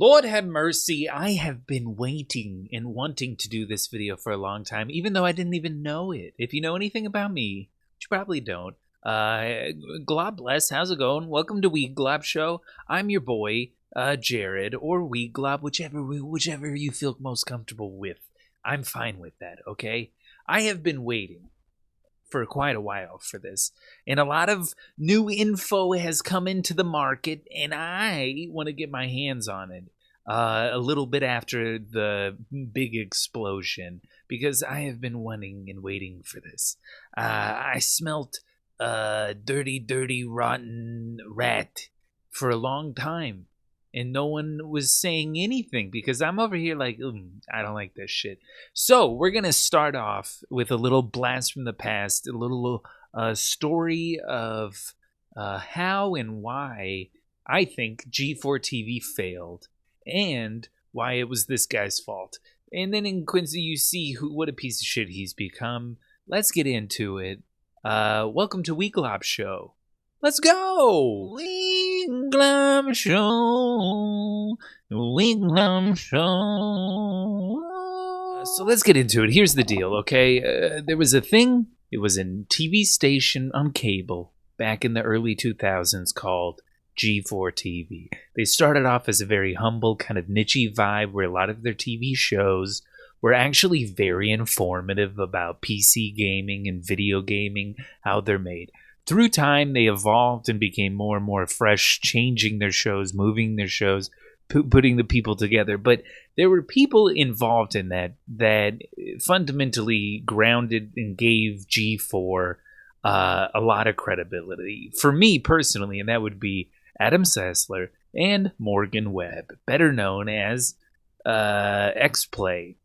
Lord have mercy, I have been waiting and wanting to do this video for a long time, even though I didn't even know it. If you know anything about me, which you probably don't, Glob bless, how's it going? Welcome to Weed Glob Show. I'm your boy, Jared, or Weed Glob, whichever you feel most comfortable with. I'm fine with that, okay? I have been waiting for quite a while for this, and a lot of new info has come into the market, and I want to get my hands on it a little bit after the big explosion, because I have been wanting and waiting for this. I smelt a dirty, rotten rat for a long time, and no one was saying anything because I'm over here like, I don't like this shit. So we're going to start off with a little blast from the past, a little story of how and why I think G4 TV failed and why it was this guy's fault. And then in Quincy, you see what a piece of shit he's become. Let's get into it. Welcome to Weed Glob Show. Let's go! Weed Glob Show. Weed Glob Show. So let's get into it. Here's the deal, okay? There was a thing. It was a TV station on cable back in the early 2000s called G4 TV. They started off as a very humble, kind of niche-y vibe where a lot of their TV shows were actually very informative about PC gaming and video gaming, how they're made. Through time, they evolved and became more and more fresh, changing their shows, moving their shows, putting the people together. But there were people involved in that fundamentally grounded and gave G4 a lot of credibility. For me personally, and that would be Adam Sessler and Morgan Webb, better known as X-Play,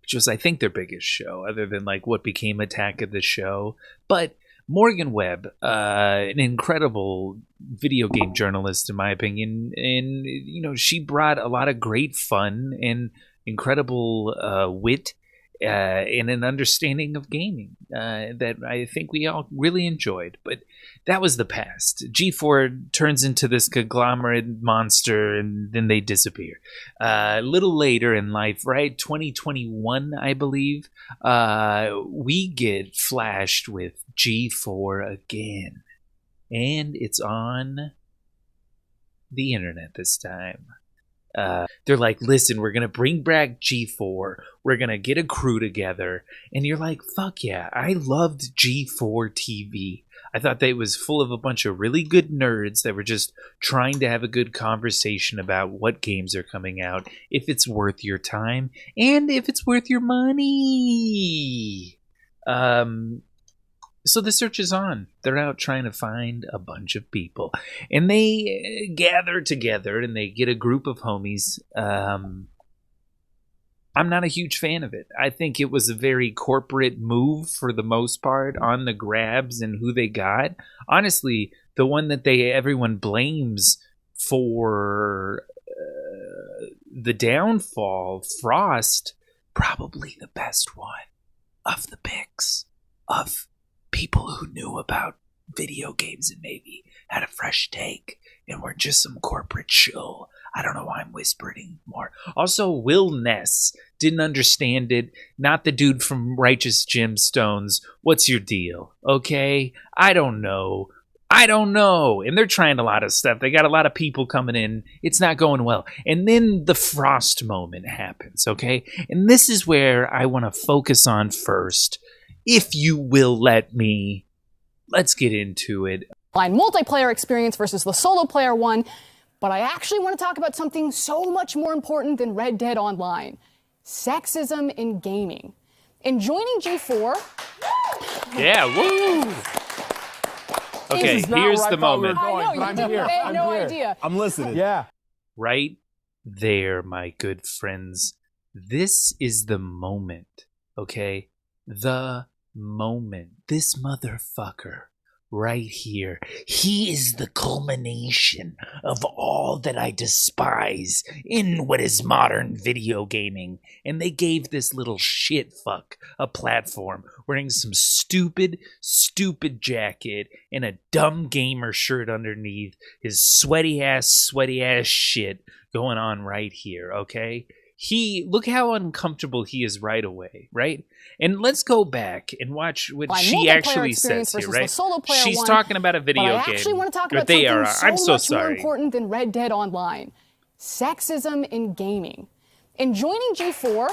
which was, I think, their biggest show, other than like what became Attack of the Show. But Morgan Webb, an incredible video game journalist, in my opinion, and she brought a lot of great fun and incredible wit and an understanding of gaming that I think we all really enjoyed. But that was the past. G4 turns into this conglomerate monster, and then they disappear. A little later in life, right, 2021, I believe, we get flashed with G4 again. And it's on the internet this time. They're like, listen, we're going to bring back G4. We're going to get a crew together. And you're like, fuck yeah, I loved G4 TV. I thought that it was full of a bunch of really good nerds that were just trying to have a good conversation about what games are coming out, if it's worth your time, and if it's worth your money. So the search is on. They're out trying to find a bunch of people. And they gather together and they get a group of homies. I'm not a huge fan of it. I think it was a very corporate move for the most part on the grabs and who they got. Honestly, the one that everyone blames for the downfall, Frost, probably the best one of the picks of people who knew about video games and maybe had a fresh take and weren't just some corporate shill. I don't know why I'm whispering more. Also, Will Ness didn't understand it. Not the dude from Righteous Gemstones. What's your deal? Okay? I don't know. And they're trying a lot of stuff. They got a lot of people coming in. It's not going well. And then the Frost moment happens, okay? And this is where I want to focus on first. If you will let me, let's get into it. Multiplayer experience versus the solo player one, but I actually want to talk about something so much more important than Red Dead Online: sexism in gaming. In joining G4, yeah, woo! Okay, here's the moment. I have no idea. I'm listening. Yeah. Right there, my good friends. This is the moment, okay? The moment. This motherfucker right here. He is the culmination of all that I despise in what is modern video gaming. And they gave this little shit fuck a platform wearing some stupid jacket and a dumb gamer shirt underneath his sweaty ass shit going on right here, okay? Look how uncomfortable he is right away, right? And let's go back and watch what she actually says here, right? She's talking about a video game. I actually want to talk about something so much more important than Red Dead Online. Sexism in gaming. In joining G4...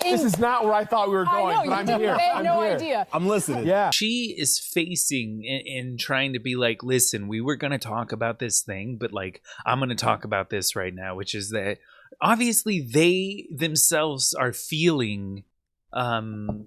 This is not where I thought we were going, but I'm here. I had no idea. I'm listening. Yeah. She is facing and trying to be like, listen, we were going to talk about this thing, but like, I'm going to talk about this right now, which is that obviously they themselves are feeling some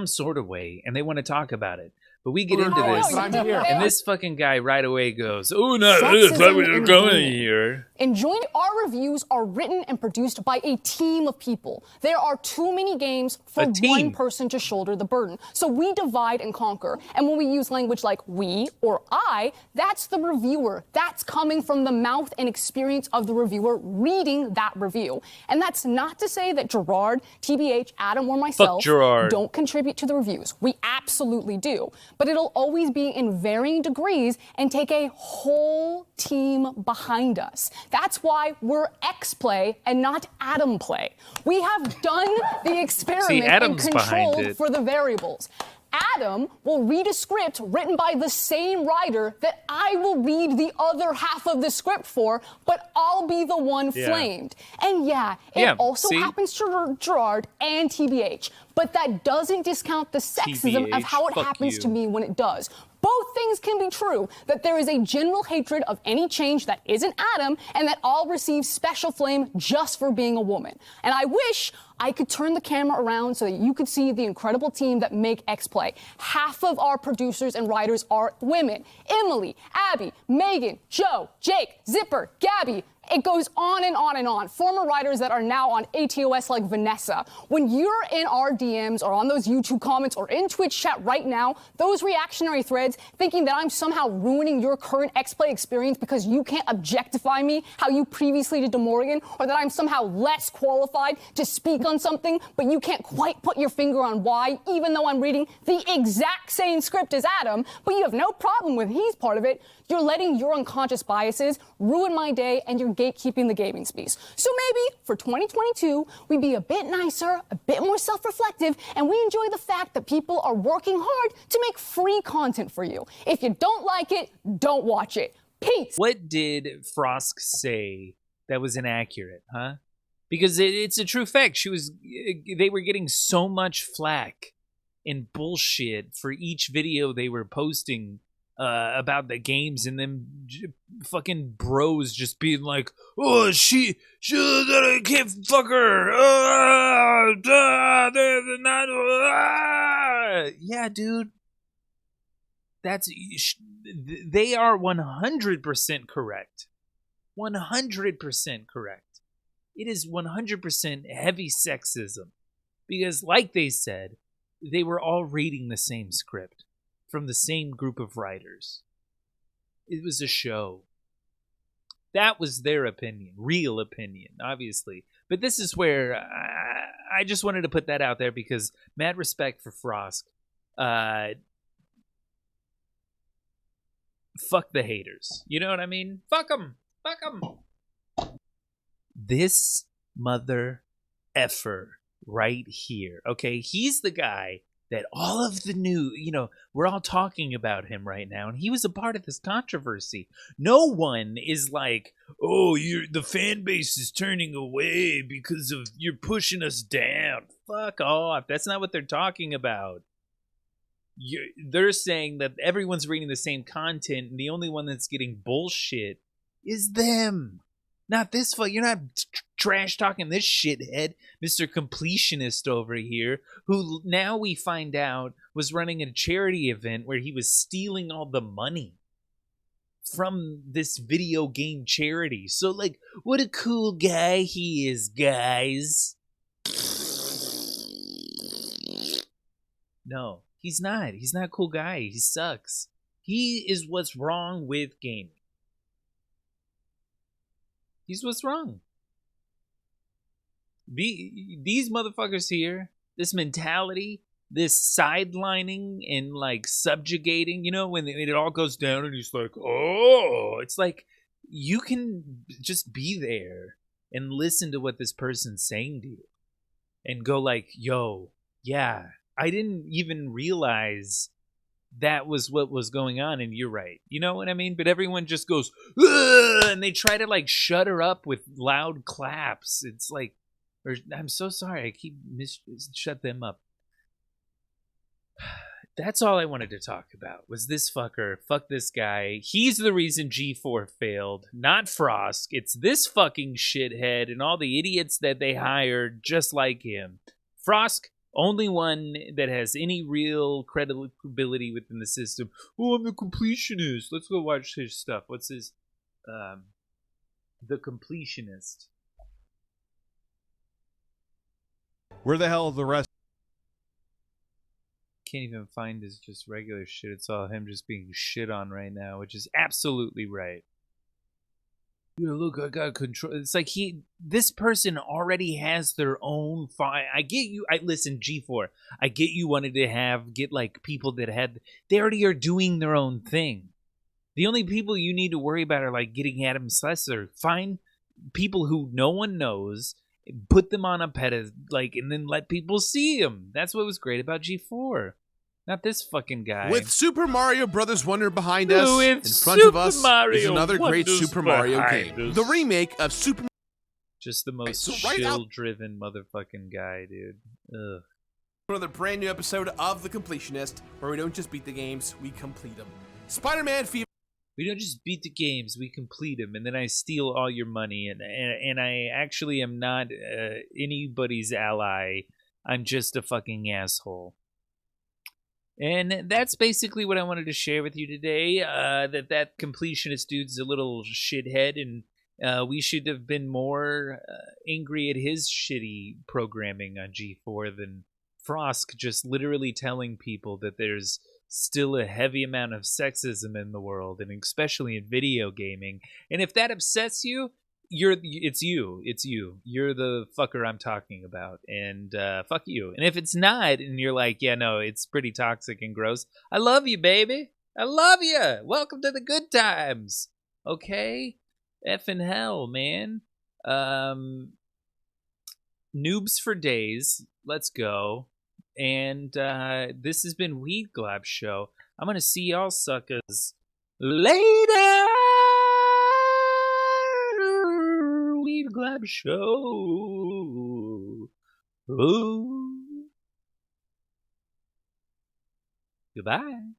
sort of way and they want to talk about it. But we get into this, and this fucking guy right away goes, "Oh no, that's why we're going here." Enjoying our reviews are written and produced by a team of people. There are too many games for one person to shoulder the burden. So we divide and conquer. And when we use language like we or I, that's the reviewer. That's coming from the mouth and experience of the reviewer reading that review. And that's not to say that Gerard, TBH, Adam, or myself don't contribute to the reviews. We absolutely do. But it'll always be in varying degrees and take a whole team behind us. That's why we're X-Play and not Adam Play. We have done the experiment and controlled for the variables. Adam will read a script written by the same writer that I will read the other half of the script for, but I'll be the one flamed. And it also happens to Gerard and TBH. But that doesn't discount the sexism of how it happens to me when it does. Both things can be true, that there is a general hatred of any change that isn't Adam, and that I'll receive special flame just for being a woman. And I wish I could turn the camera around so that you could see the incredible team that make X-Play. Half of our producers and writers are women. Emily, Abby, Megan, Joe, Jake, Zipper, Gabby. It goes on and on and on. Former writers that are now on ATOS like Vanessa. When you're in our DMs or on those YouTube comments or in Twitch chat right now, those reactionary threads thinking that I'm somehow ruining your current X-Play experience because you can't objectify me how you previously did to Morgan, or that I'm somehow less qualified to speak on something, but you can't quite put your finger on why, even though I'm reading the exact same script as Adam, but you have no problem with he's part of it. You're letting your unconscious biases ruin my day, and you're gatekeeping the gaming space. So maybe for 2022, we be a bit nicer, a bit more self-reflective, and we enjoy the fact that people are working hard to make free content for you. If you don't like it, don't watch it. Peace. What did Frosk say that was inaccurate, huh? Because it's a true fact. They were getting so much flack and bullshit for each video they were posting about the games, and then fucking bros just being like, "Oh, she can't fuck her. They're not." Yeah, dude. They are 100% correct. 100% correct. It is 100% heavy sexism, because, like they said, they were all reading the same script from the same group of writers. It was a show. That was their opinion, real opinion, obviously. But this is where I just wanted to put that out there, because mad respect for Frosk. Fuck the haters. You know what I mean? Fuck them. Fuck them. This mother effer right here. Okay, he's the guy that all of the new, we're all talking about him right now, and he was a part of this controversy. No one is like, "Oh, the fan base is turning away because of you're pushing us down." Fuck off. That's not what they're talking about. They're saying that everyone's reading the same content, and the only one that's getting bullshit is them. Not this fuck. You're not trash talking this shithead, Mr. Completionist over here, who now we find out was running a charity event where he was stealing all the money from this video game charity. So, like, what a cool guy he is, guys. No, he's not. He's not a cool guy. He sucks. He is what's wrong with gaming. He's what's wrong. These motherfuckers here, this mentality, this sidelining and like subjugating, when it all goes down and he's like, oh, it's like you can just be there and listen to what this person's saying to you and go like, yo, yeah, I didn't even realize that was what was going on, and you're right. You know what I mean? But everyone just goes, ugh, and they try to like shut her up with loud claps. It's like, I'm so sorry, I keep shut them up. That's all I wanted to talk about was this fucker. Fuck this guy. He's the reason G4 failed, not Frosk. It's this fucking shithead and all the idiots that they hired just like him. Frosk, only one that has any real credibility within the system. Oh, I'm a completionist. Let's go watch his stuff. What's his? The Completionist. Where the hell are the rest? Can't even find his just regular shit. It's all him just being shit on right now, which is absolutely right. Yeah, look, I got control. It's like this person already has their own file. I get you. Listen, G4. I get you wanted to get like people that they already are doing their own thing. The only people you need to worry about are like getting Adam Slessor. Find people who no one knows, put them on a pedestal, and then let people see them. That's what was great about G4. Not this fucking guy. With Super Mario Brothers Wonder behind us, in front Super of us Mario is another great Wonders Super Mario behind game. us. The remake of Super Just the most right out- shill-driven motherfucking guy, dude. Ugh. Another brand new episode of The Completionist, where we don't just beat the games, we complete them. Spider-Man Fever. We don't just beat the games, we complete them, and then I steal all your money, and I actually am not anybody's ally. I'm just a fucking asshole. And that's basically what I wanted to share with you today, that completionist dude's a little shithead, and we should have been more angry at his shitty programming on G4 than Frosk just literally telling people that there's still a heavy amount of sexism in the world, and especially in video gaming. And if that upsets you, it's you. You're the fucker I'm talking about, and fuck you. And if it's not, and you're like, yeah, no, it's pretty toxic and gross, I love you, baby. I love you. Welcome to the good times. Okay? Effing hell, man. Noobs for days. Let's go. And this has been Weed Glab Show. I'm gonna see y'all suckers later. Weed Glab Show. Ooh. Goodbye.